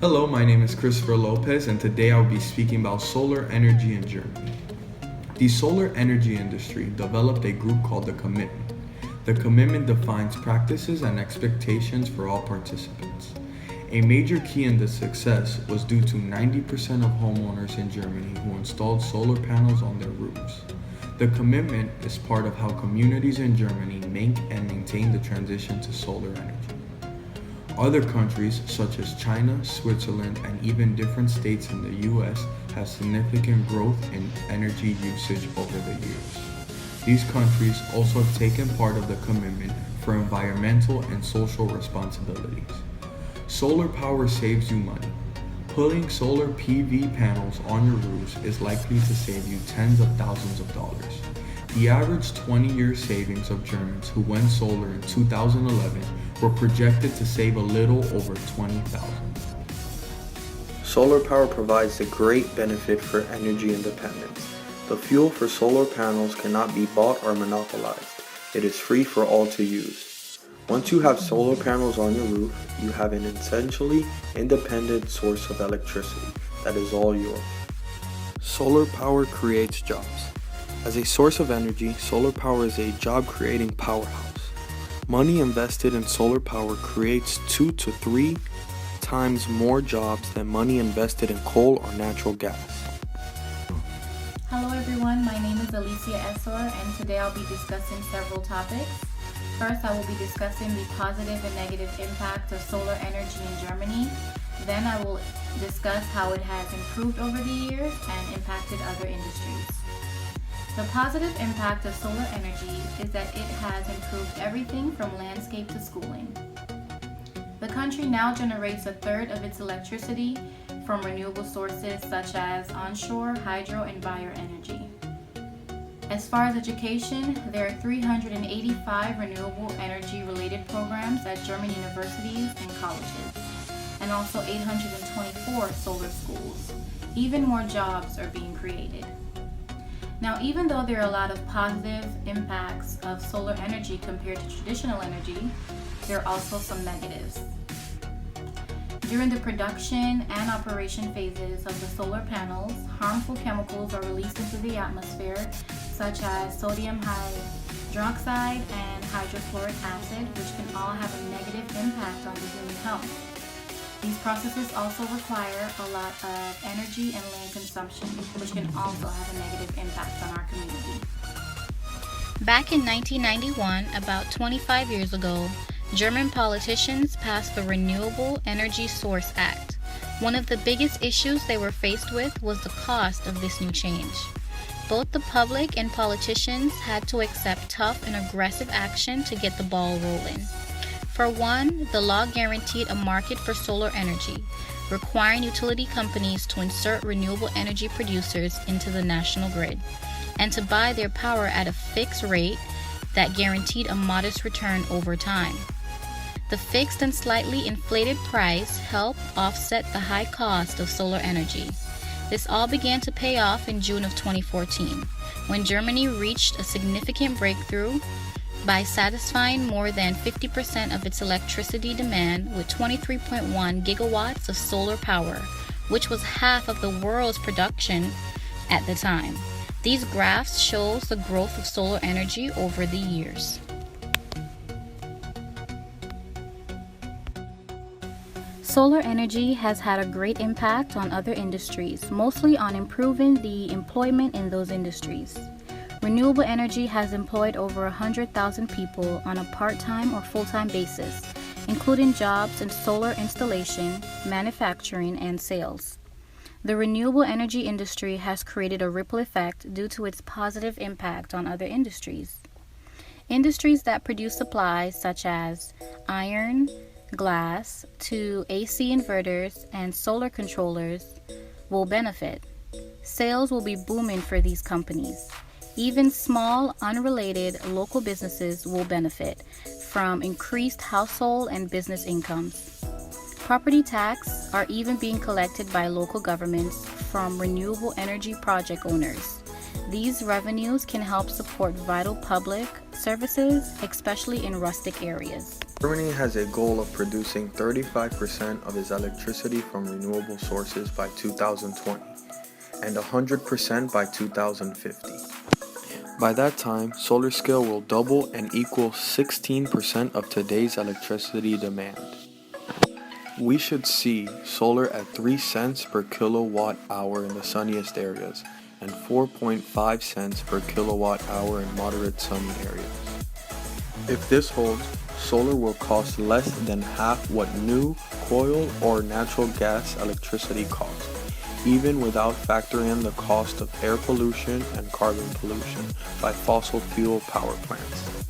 Hello, my name is Christopher Lopez, and today I'll be speaking about solar energy in Germany. The solar energy industry developed a group called the Commitment. The Commitment defines practices and expectations for all participants. A major key in this success was due to 90% of homeowners in Germany who installed solar panels on their roofs. The Commitment is part of how communities in Germany make and maintain the transition to solar energy. Other countries such as China, Switzerland, and even different states in the US have significant growth in energy usage over the years. These countries also have taken part of the commitment for environmental and social responsibilities. Solar power saves you money. Putting solar PV panels on your roofs is likely to save you tens of thousands of dollars. The average 20-year savings of Germans who went solar in 2011 were projected to save a little over $20,000. Solar power provides a great benefit for energy independence. The fuel for solar panels cannot be bought or monopolized. It is free for all to use. Once you have solar panels on your roof, you have an essentially independent source of electricity that is all yours. Solar power creates jobs. As a source of energy, solar power is a job-creating powerhouse. Money invested in solar power creates 2 to 3 times more jobs than money invested in coal or natural gas. Hello everyone, my name is Alicia Essor, and today I'll be discussing several topics. First, I will be discussing the positive and negative impact of solar energy in Germany. Then I will discuss how it has improved over the years and impacted other industries. The positive impact of solar energy is that it has improved everything from landscape to schooling. The country now generates a third of its electricity from renewable sources such as onshore, hydro, and bioenergy. As far as education, there are 385 renewable energy related programs at German universities and colleges, and also 824 solar schools. Even more jobs are being created. Now, even though there are a lot of positive impacts of solar energy compared to traditional energy, there are also some negatives. During the production and operation phases of the solar panels, harmful chemicals are released into the atmosphere, such as sodium hydroxide and hydrofluoric acid, which can all have a negative impact on the human health. These processes also require a lot of energy and land consumption, which can also have a negative impact on our community. Back in 1991, about 25 years ago, German politicians passed the Renewable Energy Source Act. One of the biggest issues they were faced with was the cost of this new change. Both the public and politicians had to accept tough and aggressive action to get the ball rolling. For one, the law guaranteed a market for solar energy, requiring utility companies to insert renewable energy producers into the national grid, and to buy their power at a fixed rate that guaranteed a modest return over time. The fixed and slightly inflated price helped offset the high cost of solar energy. This all began to pay off in June of 2014, when Germany reached a significant breakthrough by satisfying more than 50% of its electricity demand with 23.1 gigawatts of solar power, which was half of the world's production at the time. These graphs show the growth of solar energy over the years. Solar energy has had a great impact on other industries, mostly on improving the employment in those industries. Renewable energy has employed over 100,000 people on a part-time or full-time basis, including jobs in solar installation, manufacturing, and sales. The renewable energy industry has created a ripple effect due to its positive impact on other industries. Industries that produce supplies such as iron, glass, to AC inverters and solar controllers will benefit. Sales will be booming for these companies. Even small, unrelated local businesses will benefit from increased household and business incomes. Property tax are even being collected by local governments from renewable energy project owners. These revenues can help support vital public services, especially in rustic areas. Germany has a goal of producing 35% of its electricity from renewable sources by 2020 and 100% by 2050. By that time, solar scale will double and equal 16% of today's electricity demand. We should see solar at 3 cents per kilowatt hour in the sunniest areas and 4.5 cents per kilowatt hour in moderate sunny areas. If this holds, solar will cost less than half what new coal or natural gas electricity costs, even without factoring in the cost of air pollution and carbon pollution by fossil fuel power plants.